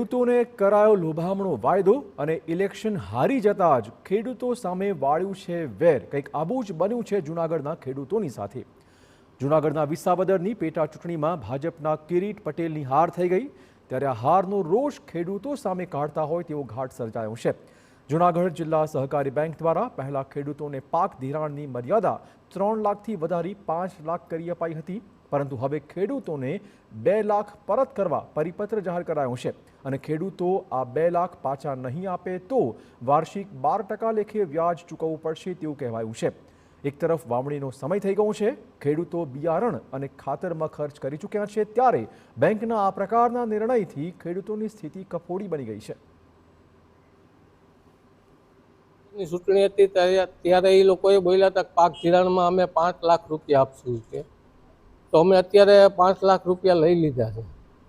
ખેડૂતોને કરાયો લોભામણો વાયદો અને ઇલેક્શન હારી જતા જ ખેડૂતો સામે વાળ્યું છે વેર। કંઈક આવું જ બન્યું છે જૂનાગઢના ખેડૂતોની સાથે। જૂનાગઢના વિસાવદરની પેટા ચૂંટણીમાં ભાજપના કિરીટ પટેલની હાર થઈ ગઈ, ત્યારે આ હારનો રોષ ખેડૂતો સામે કાઢતા હોય તેવો ઘાટ સર્જાયો છે। જૂનાગઢ જિલ્લા સહકારી બેંક દ્વારા પહેલા ખેડૂતોને પાક ધિરાણની મર્યાદા 3 લાખથી વધારી 5 લાખ કરી અપાઈ હતી, પરંતુ હવે ખેડૂતોને 2 લાખ પરત કરવા પરિપત્ર જાહેર કરાયો છે અને ખેડૂતો આ 2 લાખ પાછા નહીં આપે તો વાર્ષિક 12% લેખે વ્યાજ ચૂકવવું પડશે તેવું કહેવાયું છે। એક તરફ વાવણીનો સમય થઈ ગયો છે, ખેડૂતો બિયારણ અને ખાતરમાં ખર્ચ કરી ચૂક્યા છે, ત્યારે બેંકના આ પ્રકારના નિર્ણયથી ખેડૂતોની સ્થિતિ કફોડી બની ગઈ છે। ચૂંટણી હતી ત્યારે એ લોકોએ બોલ્યા હતા પાક ધિરાણમાં અમે 5 લાખ રૂપિયા આપશું છે, તો અમે અત્યારે 5 લાખ રૂપિયા લઈ લીધા છે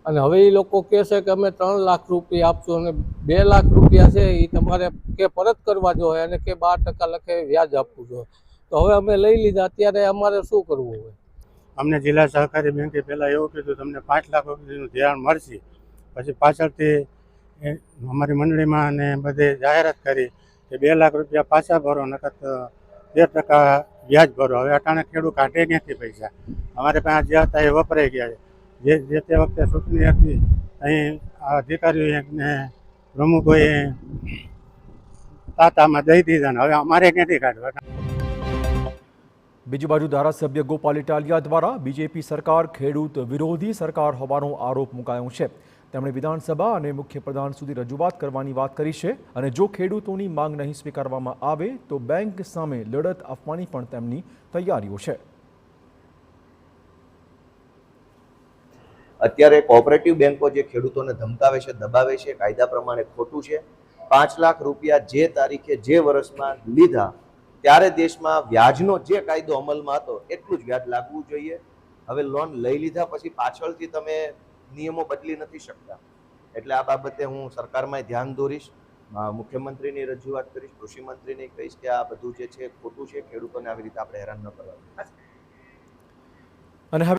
અને હવે એ લોકો કહે છે કે અમે 3 લાખ રૂપિયા આપશું અને 2 લાખ રૂપિયા છે એ તમારે કે પરત કરવા જોઈએ અને કે 12% લખે વ્યાજ આપવું જોઈએ। તો હવે અમે લઈ લીધા, અત્યારે અમારે શું કરવું હોય? અમને જિલ્લા સહકારી બેંકે પહેલાં એવું કીધું તમને 5 લાખ રૂપિયાનું ધિરાણ મળશે, પછી પાછળથી અમારી મંડળીમાં અને બધે જાહેરાત કરી કે 2 લાખ રૂપિયા પાછા ભરો, નકર 13% વ્યાજ ભરો। હવે અટાણે ખેડૂત કાઢે ક્યાંથી પૈસા? અમારે પાસે જે હતા એ વપરાઈ ગયા છે। જે તે વખતે ચૂંટણી હતી અહીં અધિકારીઓને પ્રમુખોએ તાતામાં દઈ દીધા ને હવે અમારે ક્યાંથી કાઢવા? બીજી બાજુ ધારાસભ્ય ગોપાલ ઇટાલિયા દ્વારા બીજેપી સરકાર ખેડૂત વિરોધી સરકાર હોવાનો આરોપ મુકાયો છે। તેમણે વિધાનસભા અને મુખ્યપ્રધાન સુધી રજૂઆત કરવાની વાત કરી છે અને જો ખેડૂતોની માંગ નહીં સ્વીકારવામાં આવે તો બેંક સામે લડત આપવાની પણ તેમની તૈયારીઓ છે। અત્યારે કોઓપરેટિવ બેંકો જે ખેડૂતોને ધમકાવે છે, દબાવે છે, કાયદા પ્રમાણે ખોટું છે। 5 લાખ રૂપિયા જે તારીખે જે વર્ષમાં લીધા ત્યારે દેશમાં વ્યાજનો જે કાયદો અમલમાં હતો એટલું જ વ્યાજ લાગવું જોઈએ। હવે લોન લઈ લીધા પછી પાછળથી તમે નિયમો બદલી નથી શકતા, એટલે આ બાબતે હું સરકારમાં ધ્યાન દોરીશ, મુખ્યમંત્રીની રજૂઆત કરીશ, કૃષિ મંત્રીને કહીશ કે આ બધું જે છે ખોટું છે, ખેડૂતોને આવી રીતે આપણે હેરાન ન કરવા। અને